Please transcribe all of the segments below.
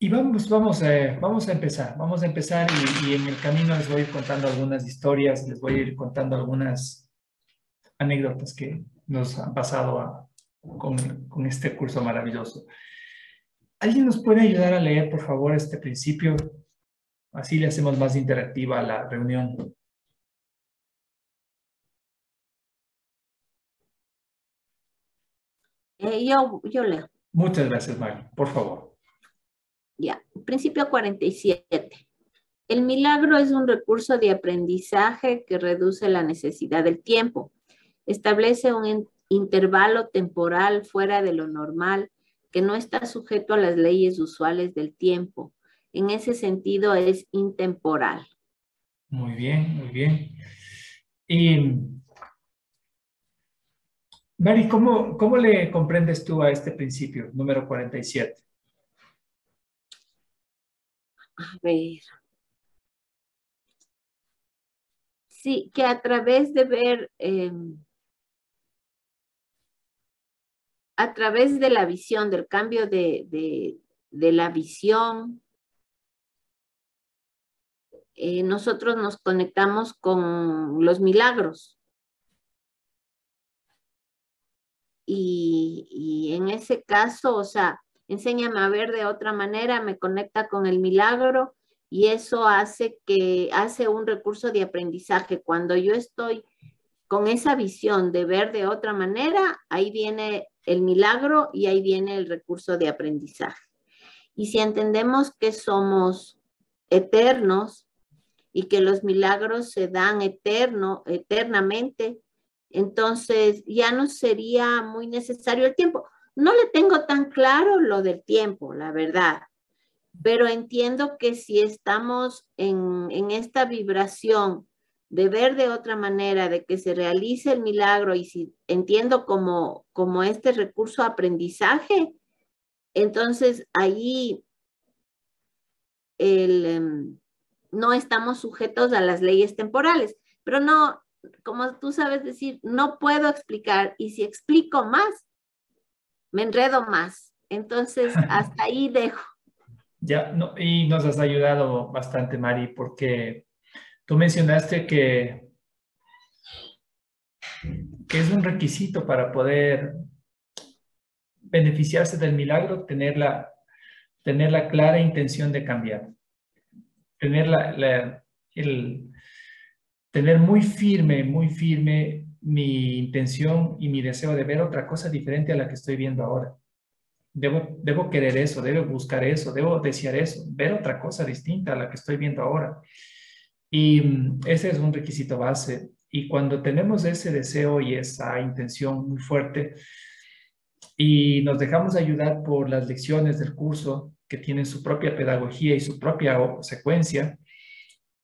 Y vamos a empezar. Vamos a empezar y en el camino les voy a ir contando algunas historias, les voy a ir contando algunas anécdotas que nos han pasado con este curso maravilloso. ¿Alguien nos puede ayudar a leer, por favor, este principio? Así le hacemos más interactiva la reunión. Yo leo. Muchas gracias, Mari. Por favor. Ya. Principio 47. El milagro es un recurso de aprendizaje que reduce la necesidad del tiempo. Establece un intervalo temporal fuera de lo normal que no está sujeto a las leyes usuales del tiempo. En ese sentido es intemporal. Muy bien, muy bien. Y, Mari, ¿cómo le comprendes tú a este principio, número 47? A ver. Sí, que a través de ver, a través de la visión, del cambio de la visión, nosotros nos conectamos con los milagros. Y en ese caso, o sea, enséñame a ver de otra manera, me conecta con el milagro y eso hace un recurso de aprendizaje. Cuando yo estoy con esa visión de ver de otra manera, ahí viene el milagro y ahí viene el recurso de aprendizaje. Y si entendemos que somos eternos y que los milagros se dan eternamente, entonces ya no sería muy necesario el tiempo. No le tengo tan claro lo del tiempo, la verdad, pero entiendo que si estamos en esta vibración de ver de otra manera, de que se realice el milagro y si entiendo como este recurso aprendizaje, entonces ahí no estamos sujetos a las leyes temporales, pero no, como tú sabes decir, no puedo explicar y si explico más, me enredo más. Entonces, hasta ahí dejo. Ya, no, y nos has ayudado bastante, Mari, porque tú mencionaste que es un requisito para poder beneficiarse del milagro, tener la clara intención de cambiar, tener tener muy firme mi intención y mi deseo de ver otra cosa diferente a la que estoy viendo ahora. Debo querer eso, debo buscar eso, debo desear eso, ver otra cosa distinta a la que estoy viendo ahora. Y ese es un requisito base. Y cuando tenemos ese deseo y esa intención muy fuerte y nos dejamos ayudar por las lecciones del curso que tienen su propia pedagogía y su propia secuencia,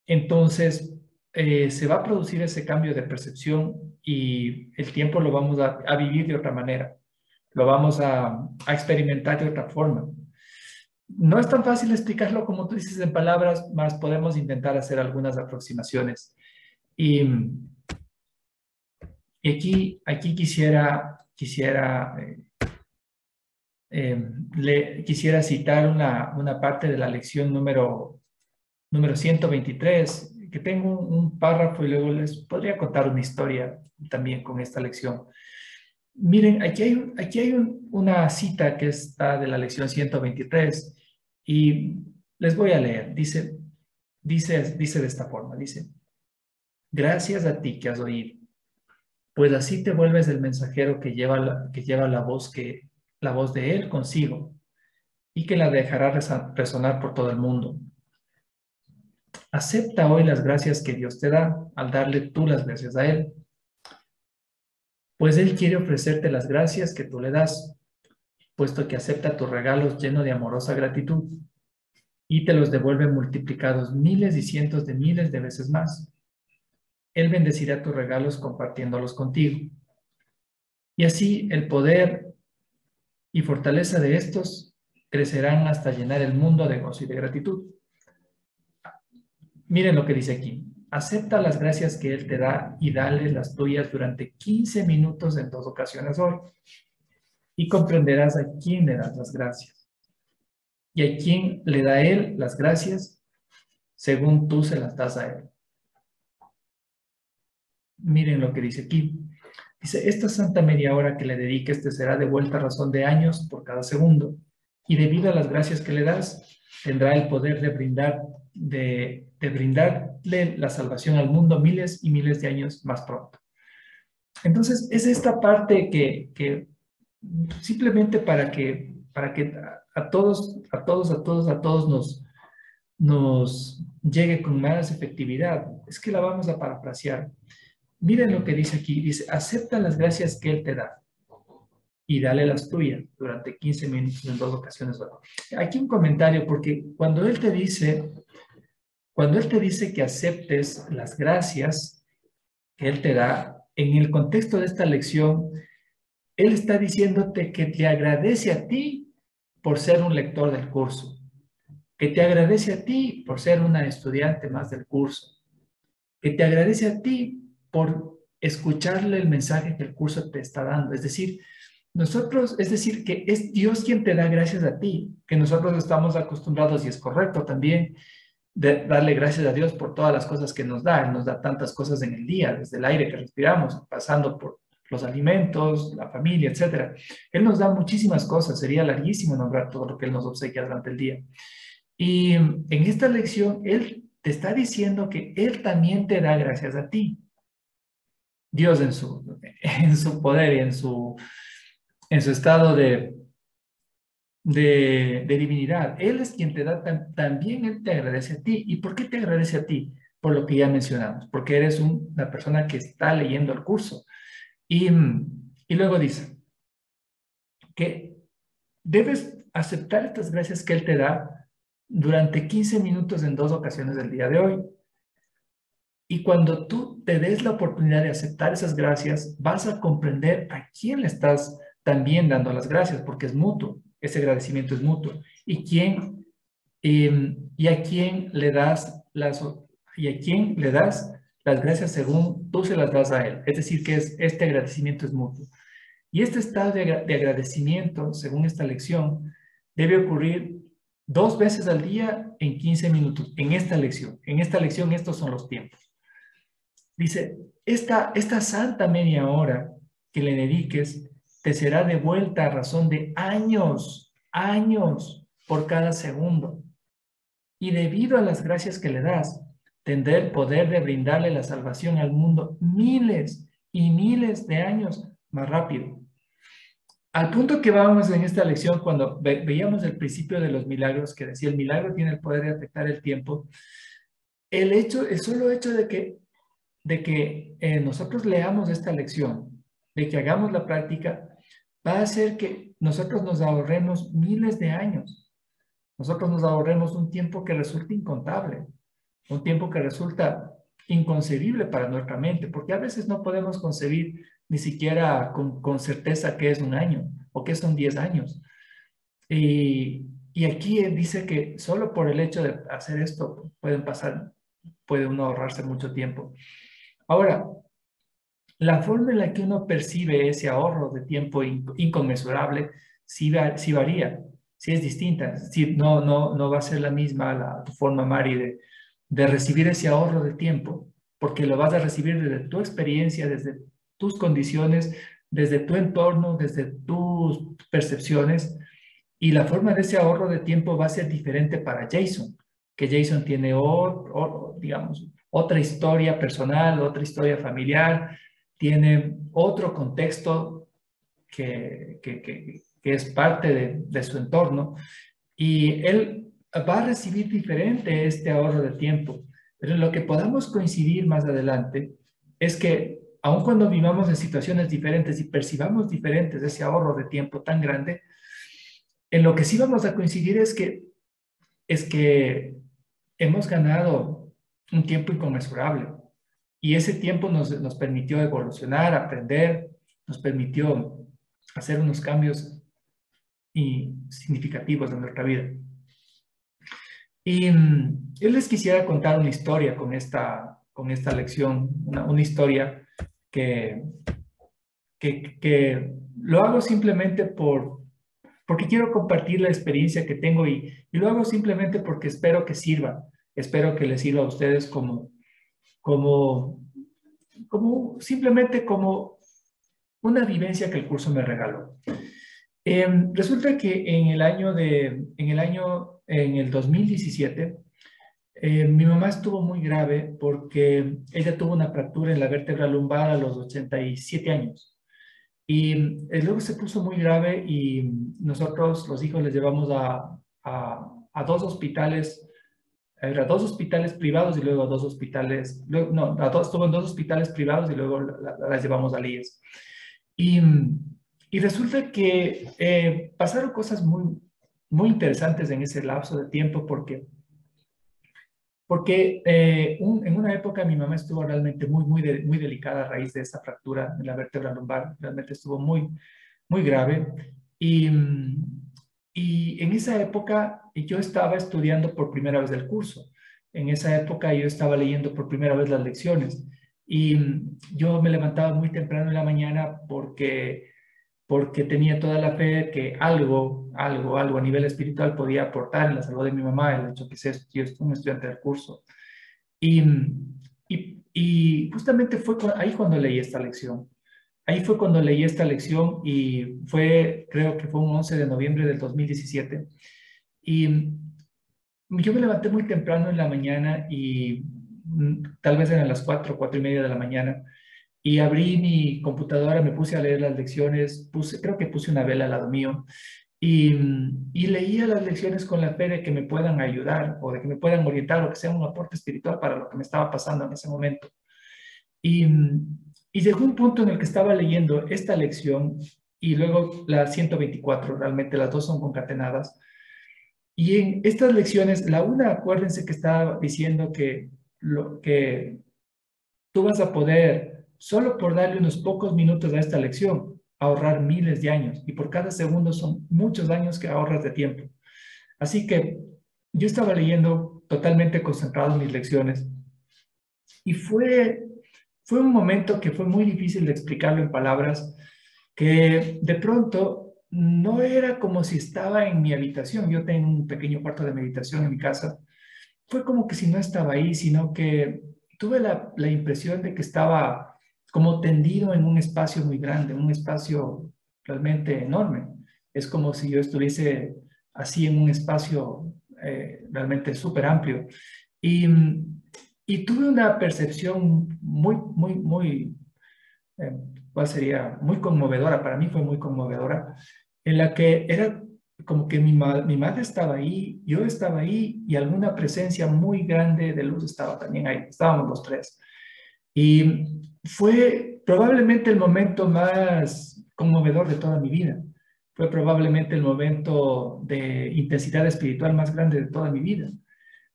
entonces se va a producir ese cambio de percepción y el tiempo lo vamos a vivir de otra manera, lo vamos a experimentar de otra forma. No es tan fácil explicarlo como tú dices en palabras, más podemos intentar hacer algunas aproximaciones. Y, aquí quisiera citar una parte de la lección número 123, que tengo un párrafo y luego les podría contar una historia también con esta lección. Miren, aquí hay una cita que está de la lección 123 y les voy a leer. Dice de esta forma, dice, gracias a ti que has oído, pues así te vuelves el mensajero que lleva la voz de él consigo y que la dejará resonar por todo el mundo. Acepta hoy las gracias que Dios te da al darle tú las gracias a él, pues él quiere ofrecerte las gracias que tú le das, puesto que acepta tus regalos lleno de amorosa gratitud y te los devuelve multiplicados miles y cientos de miles de veces más. Él bendecirá tus regalos compartiéndolos contigo. Y así el poder y fortaleza de estos crecerán hasta llenar el mundo de gozo y de gratitud. Miren lo que dice aquí. Acepta las gracias que Él te da y dale las tuyas durante 15 minutos en 2 ocasiones hoy. Y comprenderás a quién le das las gracias. y a quien le da Él las gracias según tú se las das a Él. Miren lo que dice aquí. Dice, esta santa media hora que le dediques te será de vuelta a razón de años por cada segundo, y debido a las gracias que le das, tendrá el poder de brindarle la salvación al mundo miles y miles de años más pronto. Entonces, es esta parte que simplemente para que a todos nos llegue con más efectividad, es que la vamos a parafrasear. Miren lo que dice aquí, dice, acepta las gracias que Él te da y dale las tuyas durante 15 minutos en 2 ocasiones. Aquí un comentario, porque cuando Él te dice que aceptes las gracias que Él te da, en el contexto de esta lección, Él está diciéndote que te agradece a ti por ser un lector del curso, que te agradece a ti por ser una estudiante más del curso, que te agradece a ti por escucharle el mensaje que el curso te está dando. Es decir, que es Dios quien te da gracias a ti, que nosotros estamos acostumbrados, y es correcto también, de darle gracias a Dios por todas las cosas que nos da. Él nos da tantas cosas en el día, desde el aire que respiramos, pasando por los alimentos, la familia, etcétera. Él nos da muchísimas cosas, sería larguísimo nombrar todo lo que Él nos obsequia durante el día. Y en esta lección, Él te está diciendo que Él también te da gracias a ti. Dios en su poder y en su estado de divinidad. Él es quien te da, también Él te agradece a ti. ¿Y por qué te agradece a ti? Por lo que ya mencionamos, porque eres una persona que está leyendo el curso. Y luego dice que debes aceptar estas gracias que Él te da durante 15 minutos en 2 ocasiones del día de hoy. Y cuando tú te des la oportunidad de aceptar esas gracias, vas a comprender a quién le estás también dando las gracias, porque es mutuo, ese agradecimiento es mutuo. Y a quién le das las gracias según tú se las das a él. Es decir, que este agradecimiento es mutuo. Y este estado de agradecimiento, según esta lección, debe ocurrir 2 veces al día en 15 minutos, en esta lección. En esta lección estos son los tiempos. Dice, esta santa media hora que le dediques te será devuelta a razón de años por cada segundo. Y debido a las gracias que le das, tendrá el poder de brindarle la salvación al mundo miles y miles de años más rápido. Al punto que vamos en esta lección, cuando veíamos el principio de los milagros, que decía el milagro tiene el poder de afectar el tiempo, el solo hecho de que nosotros leamos esta lección, de que hagamos la práctica, va a hacer que nosotros nos ahorremos miles de años. Nosotros nos ahorremos un tiempo que resulta incontable, un tiempo que resulta inconcebible para nuestra mente, porque a veces no podemos concebir ni siquiera con certeza qué es un año o qué son 10 años. Y aquí dice que solo por el hecho de hacer esto puede uno ahorrarse mucho tiempo. Ahora, la forma en la que uno percibe ese ahorro de tiempo inconmensurable sí varía, sí es distinta. Sí, no va a ser la misma tu forma, Mari, de recibir ese ahorro de tiempo, porque lo vas a recibir desde tu experiencia, desde tus condiciones, desde tu entorno, desde tus percepciones, y la forma de ese ahorro de tiempo va a ser diferente para Jason, que Jason tiene digamos, otra historia personal, otra historia familiar, tiene otro contexto que es parte de su entorno, y él va a recibir diferente este ahorro de tiempo. Pero en lo que podamos coincidir más adelante es que aun cuando vivamos en situaciones diferentes y percibamos diferentes ese ahorro de tiempo tan grande, en lo que sí vamos a coincidir es que hemos ganado un tiempo inconmensurable, y ese tiempo nos permitió evolucionar, aprender, nos permitió hacer unos cambios significativos en nuestra vida. Y yo les quisiera contar una historia con esta lección, una historia que lo hago simplemente porque quiero compartir la experiencia que tengo y lo hago simplemente porque espero que sirva, espero que les sirva a ustedes como, simplemente como una vivencia que el curso me regaló. Resulta que en el 2017, mi mamá estuvo muy grave porque ella tuvo una fractura en la vértebra lumbar a los 87 años. Y luego se puso muy grave y nosotros, los hijos, les llevamos a dos hospitales, a dos hospitales privados y luego a dos hospitales, no, estuvo en dos hospitales privados y luego las llevamos a IES. Y, y resulta que pasaron cosas muy interesantes en ese lapso de tiempo porque en una época mi mamá estuvo realmente muy delicada a raíz de esa fractura en la vértebra lumbar, realmente estuvo muy grave. Y, y en esa época yo estaba estudiando por primera vez el curso. En esa época yo estaba leyendo por primera vez las lecciones. Y yo me levantaba muy temprano en la mañana porque tenía toda la fe que algo a nivel espiritual podía aportar en la salud de mi mamá, el hecho que sea yo un estudiante del curso. Y, y justamente fue ahí cuando leí esta lección. Ahí fue cuando leí esta lección y creo que fue un 11 de noviembre del 2017. Y yo me levanté muy temprano en la mañana y tal vez eran las 4:30 de la mañana. Y abrí mi computadora, me puse a leer las lecciones, creo que puse una vela al lado mío y leía las lecciones con la fe de que me puedan ayudar o de que me puedan orientar o que sea un aporte espiritual para lo que me estaba pasando en ese momento. Y, y llegó un punto en el que estaba leyendo esta lección y luego la 124, realmente las dos son concatenadas. Y en estas lecciones, la una, acuérdense que estaba diciendo que tú vas a poder, solo por darle unos pocos minutos a esta lección, ahorrar miles de años. Y por cada segundo son muchos años que ahorras de tiempo. Así que yo estaba leyendo totalmente concentrado en mis lecciones y fue un momento que fue muy difícil de explicarlo en palabras, que de pronto no era como si estaba en mi habitación. Yo tengo un pequeño cuarto de meditación en mi casa. Fue como que si no estaba ahí, sino que tuve la impresión de que estaba como tendido en un espacio muy grande, un espacio realmente enorme. Es como si yo estuviese así en un espacio realmente súper amplio. Y, y tuve una percepción eh, ¿cuál sería? Muy conmovedora, para mí fue muy conmovedora, en la que era como que mi madre estaba ahí, yo estaba ahí y alguna presencia muy grande de luz estaba también ahí, estábamos los tres. Y fue probablemente el momento más conmovedor de toda mi vida. Fue probablemente el momento de intensidad espiritual más grande de toda mi vida,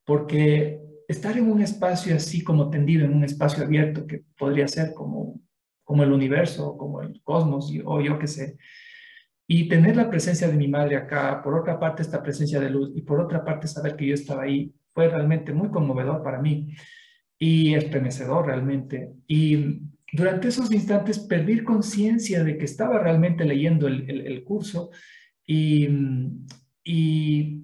porque estar en un espacio así como tendido, en un espacio abierto que podría ser como el universo, como el cosmos, o yo qué sé, y tener la presencia de mi madre acá, por otra parte esta presencia de luz, y por otra parte saber que yo estaba ahí, fue realmente muy conmovedor para mí y estremecedor realmente. Y durante esos instantes perdí conciencia de que estaba realmente leyendo el curso y, y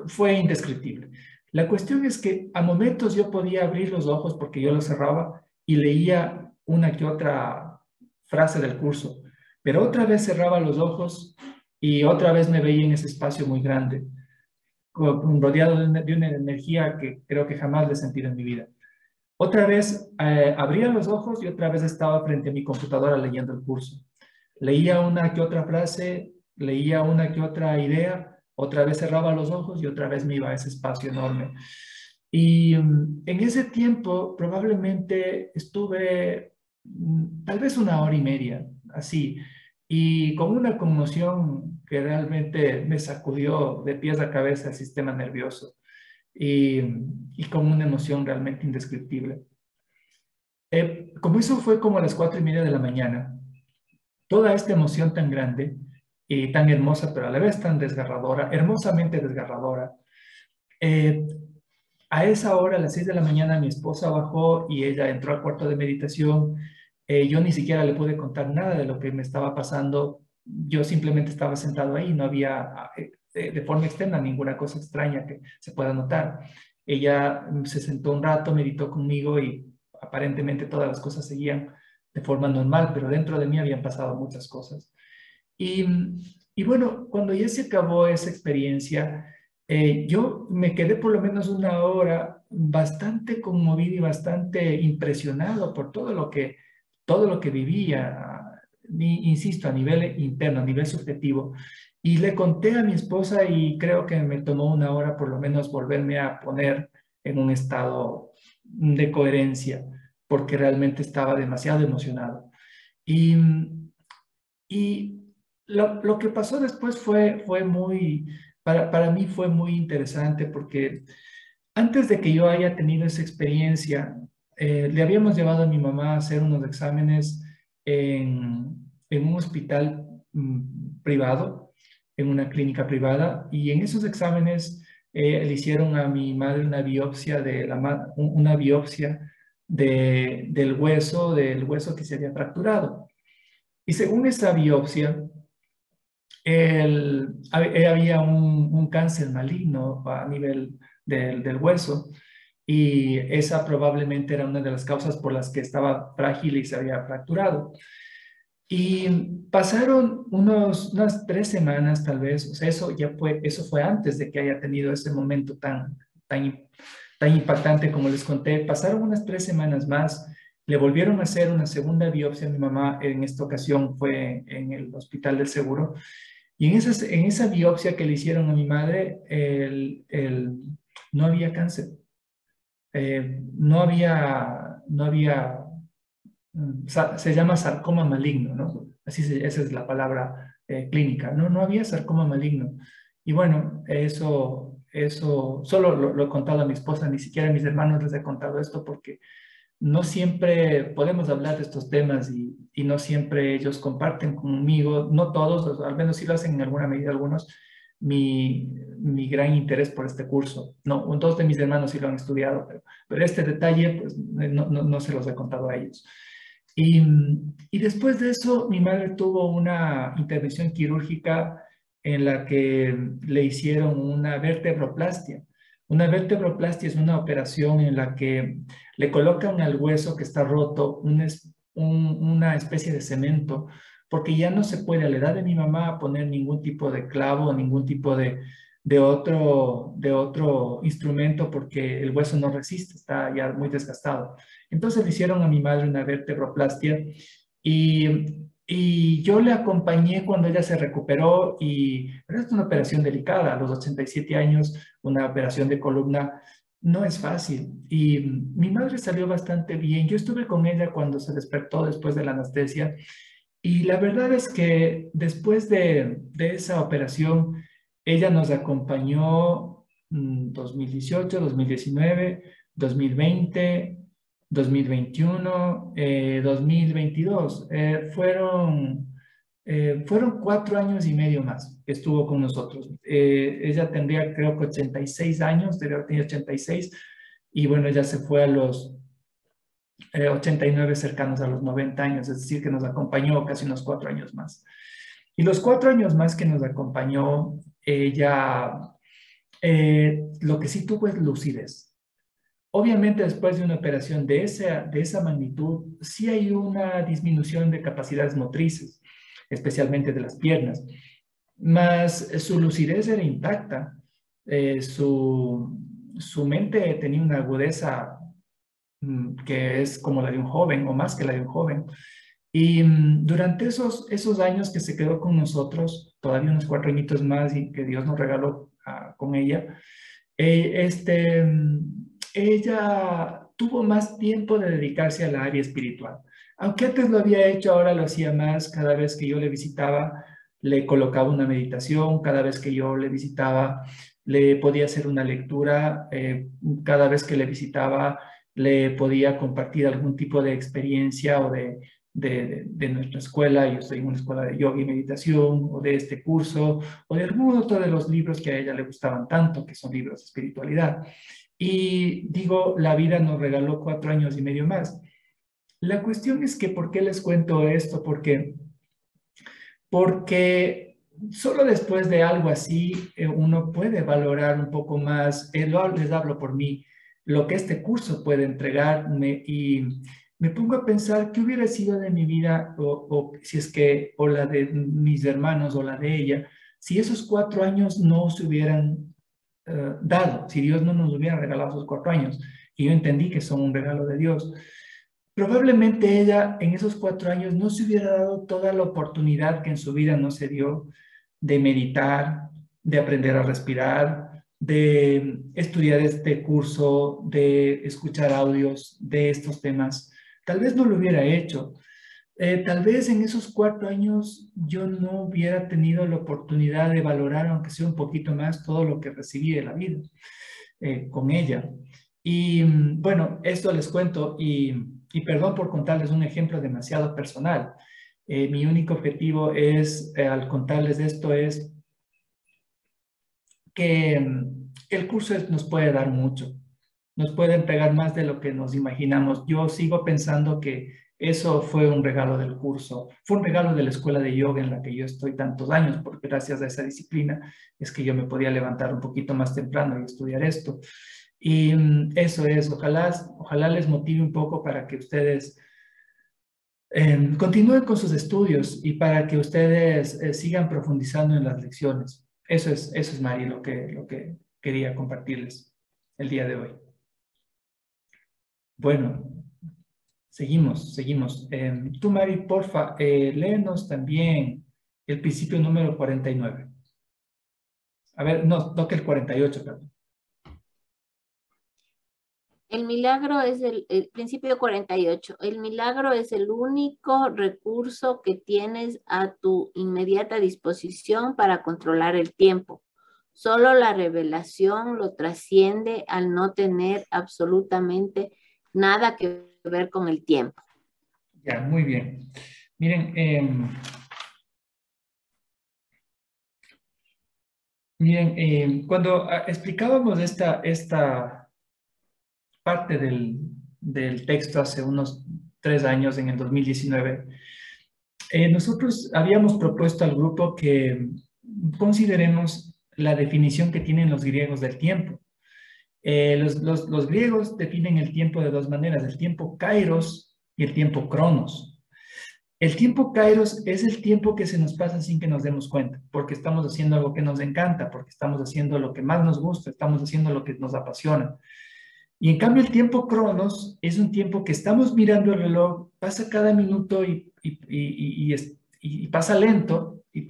fue indescriptible. La cuestión es que a momentos yo podía abrir los ojos porque yo los cerraba y leía una que otra frase del curso, pero otra vez cerraba los ojos y otra vez me veía en ese espacio muy grande, rodeado de una energía que creo que jamás le he sentido en mi vida. Otra vez abría los ojos y otra vez estaba frente a mi computadora leyendo el curso. Leía una que otra frase, leía una que otra idea, otra vez cerraba los ojos y otra vez me iba a ese espacio enorme. Y en ese tiempo probablemente estuve tal vez 1 hora y media, así, y con una conmoción que realmente me sacudió de pies a cabeza el sistema nervioso y, y con una emoción realmente indescriptible. Como eso fue como a las 4:30 de la mañana, toda esta emoción tan grande y tan hermosa, pero a la vez tan desgarradora, hermosamente desgarradora. eh, a esa hora, a las 6 de la mañana, mi esposa bajó y ella entró al cuarto de meditación. Yo ni siquiera le pude contar nada de lo que me estaba pasando. yo simplemente estaba sentado ahí, no había de forma externa ninguna cosa extraña que se pueda notar. Ella se sentó un rato, meditó conmigo y aparentemente todas las cosas seguían de forma normal, pero dentro de mí habían pasado muchas cosas. Y, y bueno, cuando ya se acabó esa experiencia, yo me quedé por lo menos una hora bastante conmovido y bastante impresionado por todo lo que vivía, insisto, a nivel interno, a nivel subjetivo. Y le conté a mi esposa y creo que me tomó una hora por lo menos volverme a poner en un estado de coherencia, porque realmente estaba demasiado emocionado. Y, y lo que pasó después fue muy, para mí fue muy interesante porque antes de que yo haya tenido esa experiencia, le habíamos llevado a mi mamá a hacer unos exámenes en un hospital privado, en una clínica privada, y en esos exámenes le hicieron a mi madre una biopsia una biopsia del hueso que se había fracturado. Y según esa biopsia, había un cáncer maligno a nivel del hueso y esa probablemente era una de las causas por las que estaba frágil y se había fracturado. Y pasaron unas 3 semanas tal vez, o sea, eso fue antes de que haya tenido ese momento tan impactante como les conté. Pasaron unas 3 semanas más, le volvieron a hacer una segunda biopsia a mi mamá, en esta ocasión fue en el Hospital del Seguro, y en esa biopsia que le hicieron a mi madre, no había cáncer, no había, se llama sarcoma maligno, ¿no? Esa es la palabra clínica, ¿no? No había sarcoma maligno. Y bueno, eso solo lo he contado a mi esposa, ni siquiera a mis hermanos les he contado esto porque no siempre podemos hablar de estos temas y no siempre ellos comparten conmigo, no todos, al menos sí lo hacen en alguna medida algunos, mi gran interés por este curso. No, dos de mis hermanos sí lo han estudiado, pero este detalle pues no se los he contado a ellos. Y, y después de eso, mi madre tuvo una intervención quirúrgica en la que le hicieron una vertebroplastia. Una vertebroplastia es una operación en la que le colocan al hueso que está roto una especie de cemento, porque ya no se puede a la edad de mi mamá poner ningún tipo de clavo, ningún tipo de otro instrumento, porque el hueso no resiste, está ya muy desgastado. Entonces le hicieron a mi madre una vertebroplastia y yo le acompañé cuando ella se recuperó pero es una operación delicada, a los 87 años, una operación de columna no es fácil. Y mi madre salió bastante bien. Yo estuve con ella cuando se despertó después de la anestesia y la verdad es que después de esa operación, ella nos acompañó 2018, 2019, 2020, 2021, 2022. Fueron 4 años y medio más que estuvo con nosotros. Ella tendría creo que 86 años, debe haber tenido 86, y bueno, ella se fue a los 89 cercanos a los 90 años, es decir, que nos acompañó casi unos 4 años más. Y los 4 años más que nos acompañó, ella lo que sí tuvo es lucidez. Obviamente después de una operación de esa magnitud, sí hay una disminución de capacidades motrices, especialmente de las piernas, mas su lucidez era intacta, su mente tenía una agudeza que es como la de un joven o más que la de un joven. Y durante esos años que se quedó con nosotros, todavía unos 4 añitos más y que Dios nos regaló con ella, ella tuvo más tiempo de dedicarse al área espiritual. Aunque antes lo había hecho, ahora lo hacía más. Cada vez que yo le visitaba, le colocaba una meditación. Cada vez que yo le visitaba, le podía hacer una lectura. Cada vez que le visitaba, le podía compartir algún tipo de experiencia o de nuestra escuela. Yo estoy en una escuela de yoga y meditación, o de este curso, o de algún otro de los libros que a ella le gustaban tanto, que son libros de espiritualidad. Y digo, la vida nos regaló 4 años y medio más. La cuestión es que, ¿por qué les cuento esto? Porque porque solo después de algo así uno puede valorar un poco más, les hablo por mí, lo que este curso puede entregarme y me pongo a pensar qué hubiera sido de mi vida o si es que, o la de mis hermanos o la de ella, si esos 4 años no se hubieran dado, si Dios no nos hubiera regalado esos 4 años. Y yo entendí que son un regalo de Dios. Probablemente ella en esos 4 años no se hubiera dado toda la oportunidad que en su vida no se dio de meditar, de aprender a respirar, de estudiar este curso, de escuchar audios de estos temas. Tal vez no lo hubiera hecho. Tal vez en esos 4 años yo no hubiera tenido la oportunidad de valorar, aunque sea un poquito más, todo lo que recibí de la vida con ella. Y bueno, esto les cuento y perdón por contarles un ejemplo demasiado personal. Mi único objetivo es, al contarles esto, es que el curso nos puede dar mucho, nos puede entregar más de lo que nos imaginamos. Yo sigo pensando que eso fue un regalo del curso, fue un regalo de la escuela de yoga en la que yo estoy tantos años, porque gracias a esa disciplina es que yo me podía levantar un poquito más temprano y estudiar esto. Y eso es, ojalá les motive un poco para que ustedes continúen con sus estudios y para que ustedes sigan profundizando en las lecciones. Eso es, Mari, lo que quería compartirles el día de hoy. Bueno, seguimos. Tú, Mari, porfa, léenos también el principio número 49. A ver, no que el 48, perdón. El milagro es el principio 48. El milagro es el único recurso que tienes a tu inmediata disposición para controlar el tiempo. Solo la revelación lo trasciende al no tener absolutamente nada que ver con el tiempo. Ya, muy bien. Miren, cuando explicábamos esta parte del texto hace unos 3 años, en el 2019, nosotros habíamos propuesto al grupo que consideremos la definición que tienen los griegos del tiempo. Los griegos definen el tiempo de dos maneras, el tiempo kairos y el tiempo cronos. El tiempo kairos es el tiempo que se nos pasa sin que nos demos cuenta, porque estamos haciendo algo que nos encanta, porque estamos haciendo lo que más nos gusta, estamos haciendo lo que nos apasiona. Y en cambio el tiempo cronos es un tiempo que estamos mirando el reloj, pasa cada minuto y pasa lento, y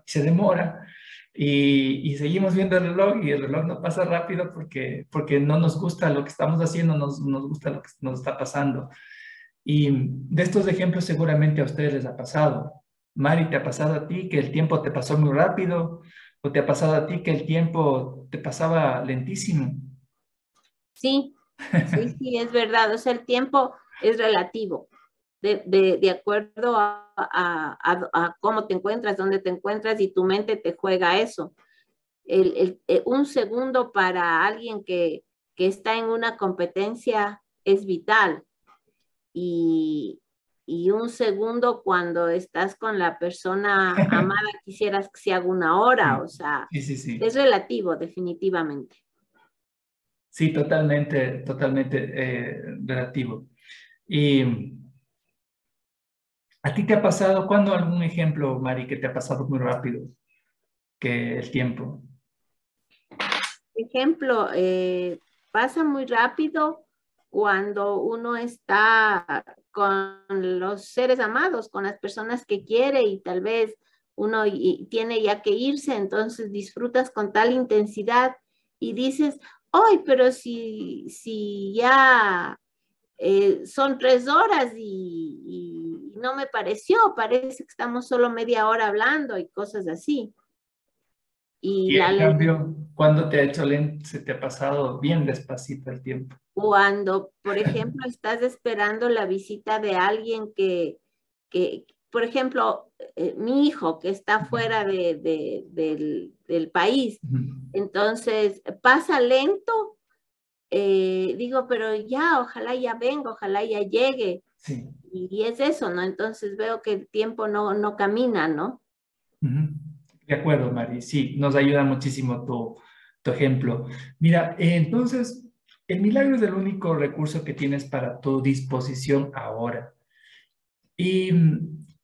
se demora, y seguimos viendo el reloj y el reloj no pasa rápido porque no nos gusta lo que estamos haciendo, nos gusta lo que nos está pasando. Y de estos ejemplos seguramente a ustedes les ha pasado. Mari, ¿te ha pasado a ti que el tiempo te pasó muy rápido? ¿O te ha pasado a ti que el tiempo te pasaba lentísimo? Sí, sí, es verdad. O sea, el tiempo es relativo. De acuerdo a cómo te encuentras, dónde te encuentras y tu mente te juega eso. Un segundo para alguien que está en una competencia es vital y un segundo cuando estás con la persona amada quisieras que sea una hora, o sea, Sí. es relativo definitivamente. Sí, totalmente relativo. ¿Y a ti te ha pasado, cuándo algún ejemplo, Mari, que te ha pasado muy rápido que el tiempo? Ejemplo, pasa muy rápido cuando uno está con los seres amados, con las personas que quiere y tal vez uno tiene ya que irse, entonces disfrutas con tal intensidad y dices, ¡ay, pero si ya son 3 horas y no me pareció, parece que estamos solo media hora hablando y cosas así. Y Y en cambio, ¿cuándo te ha hecho lento, se te ha pasado bien despacito el tiempo? cuando, por ejemplo, estás esperando la visita de alguien por ejemplo, mi hijo que está fuera del país, Ujú. entonces pasa lento, digo, pero ya, ojalá ya venga, ojalá ya llegue. Sí. Y es eso, ¿no? Entonces veo que el tiempo no camina, ¿no? Ujú. De acuerdo, Mari. Sí, nos ayuda muchísimo tu ejemplo. Mira, entonces, el milagro es el único recurso que tienes para tu disposición ahora. Y,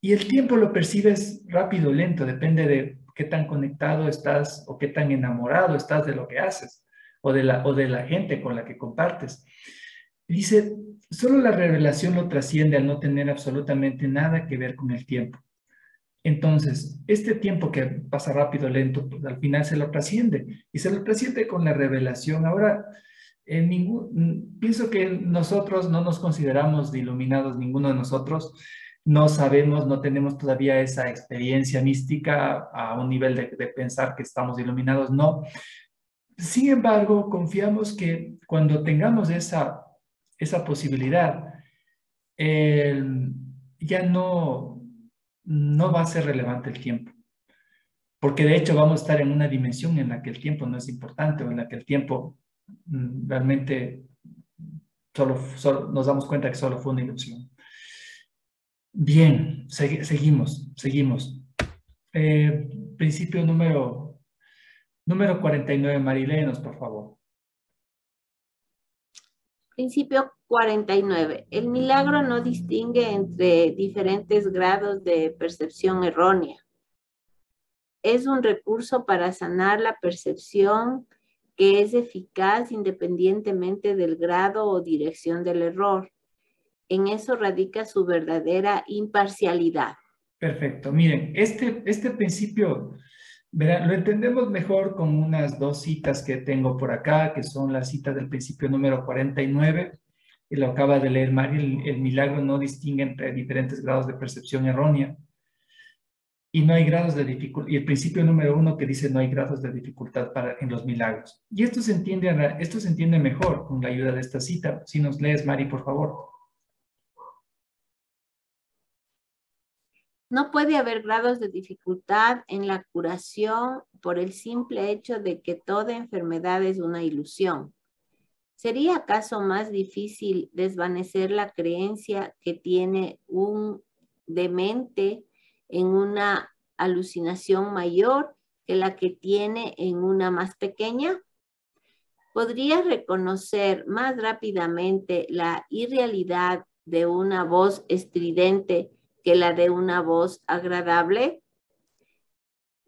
y el tiempo lo percibes rápido o lento, depende de qué tan conectado estás o qué tan enamorado estás de lo que haces o de la gente con la que compartes. Dice, solo la revelación lo trasciende al no tener absolutamente nada que ver con el tiempo. Entonces, este tiempo que pasa rápido o lento, pues, al final se lo trasciende y se lo trasciende con la revelación. Ahora, pienso que nosotros no nos consideramos iluminados, ninguno de nosotros. No sabemos, no tenemos todavía esa experiencia mística a un nivel de pensar que estamos iluminados, no. Sin embargo, confiamos que cuando tengamos esa posibilidad, ya no va a ser relevante el tiempo, porque de hecho vamos a estar en una dimensión en la que el tiempo no es importante o en la que el tiempo realmente solo nos damos cuenta que solo fue una ilusión. Bien, seguimos. Principio número 49, Marilenos, por favor. Principio 49. El milagro no distingue entre diferentes grados de percepción errónea. Es un recurso para sanar la percepción que es eficaz independientemente del grado o dirección del error. En eso radica su verdadera imparcialidad. Perfecto. Miren, este principio, verán, lo entendemos mejor con unas dos citas que tengo por acá, que son las citas del principio número 49, y lo acaba de leer Mari. El milagro no distingue entre diferentes grados de percepción errónea y no hay grados de dificultad. Y el principio número 1 que dice no hay grados de dificultad en los milagros. Y esto se entiende mejor con la ayuda de esta cita. Si nos lees, Mari, por favor. No puede haber grados de dificultad en la curación por el simple hecho de que toda enfermedad es una ilusión. ¿Sería acaso más difícil desvanecer la creencia que tiene un demente en una alucinación mayor que la que tiene en una más pequeña? ¿Podría reconocer más rápidamente la irrealidad de una voz estridente que la de una voz agradable?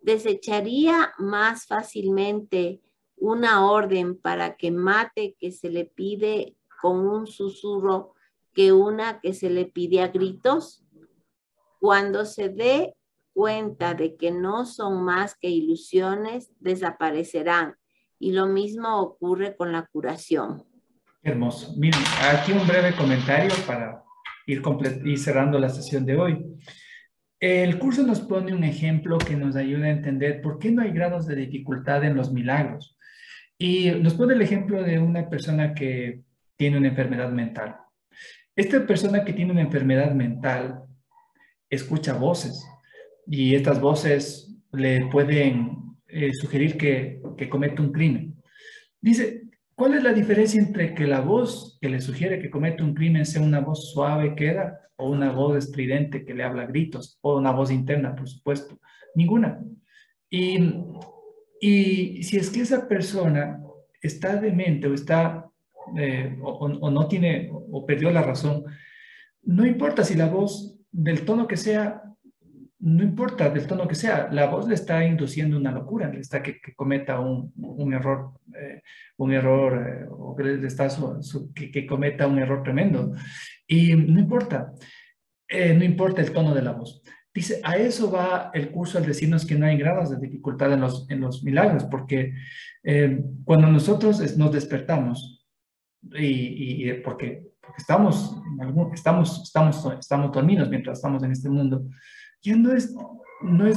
¿Desecharía más fácilmente una orden para que mate que se le pide con un susurro que una que se le pide a gritos? Cuando se dé cuenta de que no son más que ilusiones, desaparecerán. Y lo mismo ocurre con la curación. Hermoso. Miren, aquí un breve comentario para ir cerrando la sesión de hoy. El curso nos pone un ejemplo que nos ayuda a entender por qué no hay grados de dificultad en los milagros. Y nos pone el ejemplo de una persona que tiene una enfermedad mental. Esta persona que tiene una enfermedad mental escucha voces y estas voces le pueden sugerir que cometa un crimen. Dice, ¿cuál es la diferencia entre que la voz que le sugiere que cometa un crimen sea una voz suave queda o una voz estridente que le habla a gritos o una voz interna, por supuesto? Ninguna. Y, y si es que esa persona está demente o está o no tiene o perdió la razón, no importa si la voz del tono que sea, no importa del tono que sea, la voz le está induciendo una locura, le está que cometa un error, o que le está que cometa un error tremendo. Y no importa, no importa el tono de la voz. Dice, a eso va el curso al decirnos que no hay grados de dificultad en los milagros, porque cuando nosotros nos despertamos, porque estamos dormidos mientras estamos en este mundo, ya no es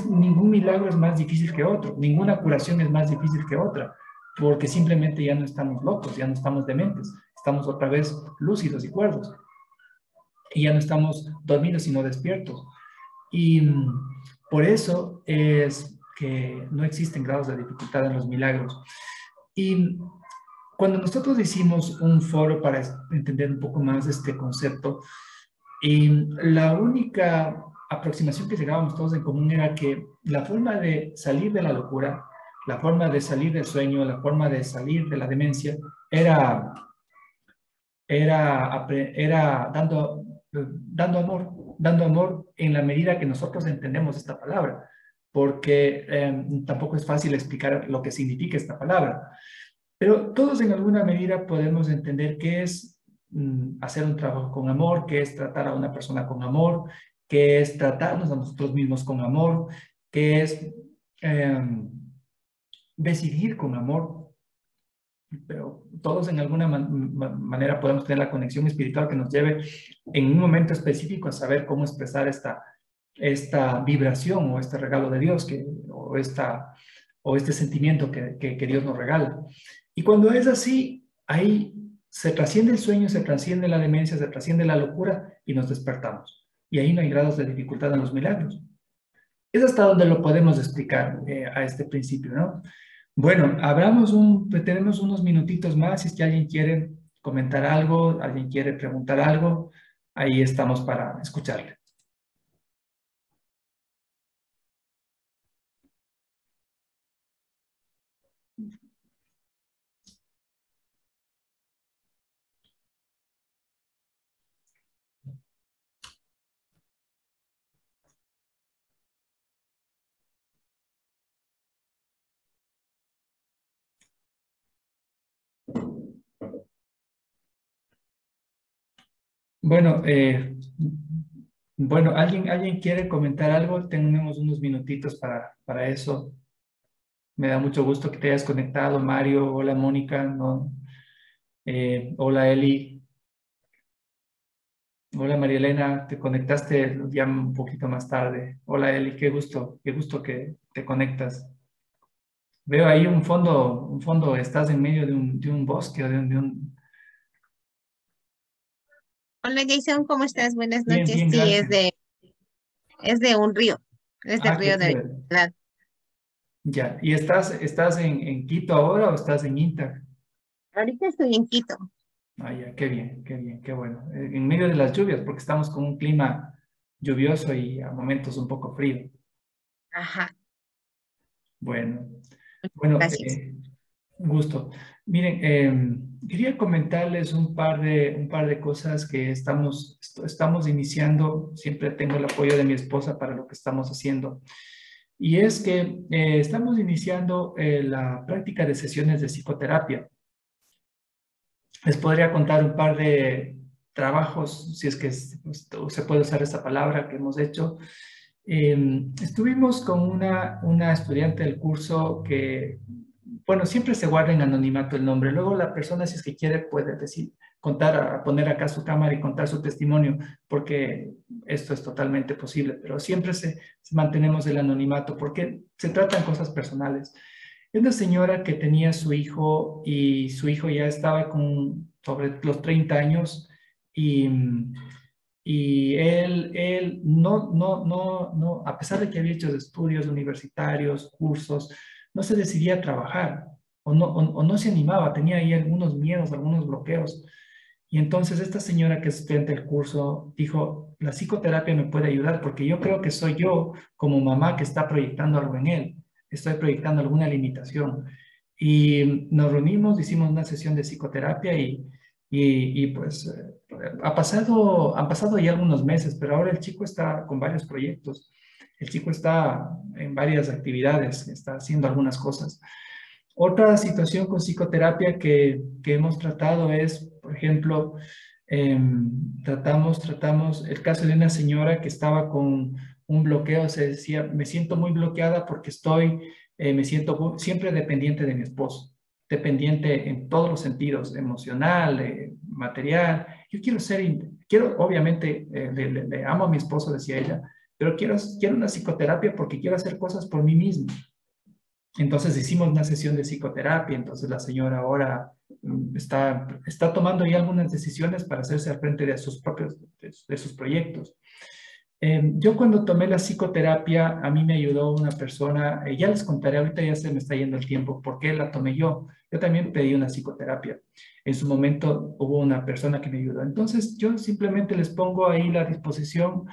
ningún milagro es más difícil que otro, ninguna curación es más difícil que otra, porque simplemente ya no estamos locos, ya no estamos dementes, estamos otra vez lúcidos y cuerdos, y ya no estamos dormidos sino despiertos. Y por eso es que no existen grados de dificultad en los milagros. Y cuando nosotros hicimos un foro para entender un poco más este concepto, y la única aproximación que llegábamos todos en común era que la forma de salir de la locura, la forma de salir del sueño, la forma de salir de la demencia era, era dando amor en la medida que nosotros entendemos esta palabra, porque tampoco es fácil explicar lo que significa esta palabra. Pero todos en alguna medida podemos entender qué es hacer un trabajo con amor, qué es tratar a una persona con amor, qué es tratarnos a nosotros mismos con amor, qué es decidir con amor. Pero todos en alguna manera podemos tener la conexión espiritual que nos lleve en un momento específico a saber cómo expresar esta vibración o este regalo de Dios o este sentimiento que Dios nos regala. Y cuando es así, ahí se trasciende el sueño, se trasciende la demencia, se trasciende la locura y nos despertamos. Y ahí no hay grados de dificultad en los milagros. Es hasta donde lo podemos explicar a este principio, ¿no? Bueno, tenemos unos minutitos más. Si es que alguien quiere comentar algo, alguien quiere preguntar algo, ahí estamos para escucharle. Bueno, ¿alguien quiere comentar algo? Tenemos unos minutitos para eso. Me da mucho gusto que te hayas conectado, Mario. Hola, Mónica. ¿No? Hola, Eli. Hola, María Elena. Te conectaste ya un poquito más tarde. Hola, Eli. Qué gusto que te conectas. Veo ahí un fondo, estás en medio de un bosque o de un... Hola Jason, ¿cómo estás? Buenas Bien, noches. bien, Sí, gracias. es de un río, es del Qué río de mi chévere. ciudad. Ya. ¿Y estás en Quito ahora o estás en Inta? Ahorita estoy en Quito. Ya, qué bien, qué bueno. En medio de las lluvias, porque estamos con un clima lluvioso y a momentos un poco frío. Ajá, Bueno, bueno, gracias. un gusto. Miren, quería comentarles un par de cosas que estamos iniciando. Siempre tengo el apoyo de mi esposa para lo que estamos haciendo. Y es que estamos iniciando la práctica de sesiones de psicoterapia. Les podría contar un par de trabajos, si es que se puede usar esta palabra que hemos hecho. Estuvimos con una estudiante del curso que, bueno, siempre se guarda en anonimato el nombre. Luego la persona, si es que quiere, puede decir, poner acá su cámara y contar su testimonio, porque esto es totalmente posible, pero siempre se mantenemos el anonimato porque se tratan cosas personales. Es una señora que tenía su hijo y su hijo ya estaba sobre los 30 años y, y él no, a pesar de que había hecho estudios universitarios, cursos, no se decidía a trabajar o no se animaba, tenía ahí algunos miedos, algunos bloqueos. Y entonces esta señora que es estudiante del curso dijo, la psicoterapia me puede ayudar porque yo creo que soy yo como mamá que está proyectando algo en él, estoy proyectando alguna limitación. Y nos reunimos, hicimos una sesión de psicoterapia y pues han pasado ya algunos meses, pero ahora el chico está con varios proyectos. El chico está en varias actividades, está haciendo algunas cosas. Otra situación con psicoterapia que hemos tratado es, por ejemplo, tratamos el caso de una señora que estaba con un bloqueo, se decía, me siento muy bloqueada porque me siento siempre dependiente de mi esposo, dependiente en todos los sentidos, emocional, material. Yo quiero obviamente, le amo a mi esposo, decía ella, pero quiero una psicoterapia porque quiero hacer cosas por mí mismo. Entonces hicimos una sesión de psicoterapia, entonces la señora ahora está tomando ya algunas decisiones para hacerse al frente de de sus proyectos. Yo cuando tomé la psicoterapia, a mí me ayudó una persona, ya les contaré, ahorita ya se me está yendo el tiempo, ¿por qué la tomé yo? Yo también pedí una psicoterapia. En su momento hubo una persona que me ayudó. Entonces yo simplemente les pongo ahí la disposición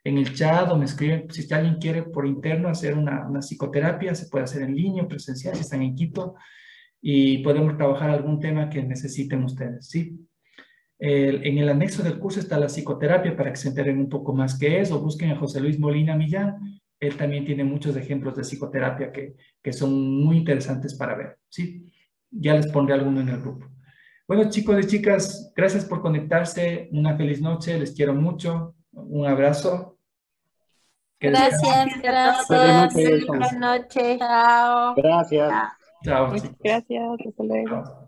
en el chat o me escriben, si alguien quiere por interno hacer una psicoterapia, se puede hacer en línea o presencial si están en Quito y podemos trabajar algún tema que necesiten ustedes, ¿sí? En el anexo del curso está la psicoterapia para que se enteren un poco más qué es, o busquen a José Luis Molina Millán. Él también tiene muchos ejemplos de psicoterapia que son muy interesantes para ver, ¿sí? Ya les pondré alguno en el grupo. Bueno, chicos y chicas, gracias por conectarse. Una feliz noche, les quiero mucho. Un abrazo. Que descansen. Gracias a Buenas todos. noches. Buenas noches. Chao. Gracias. Chao. Chao, Muchas chicos. gracias. Hasta luego. Chao.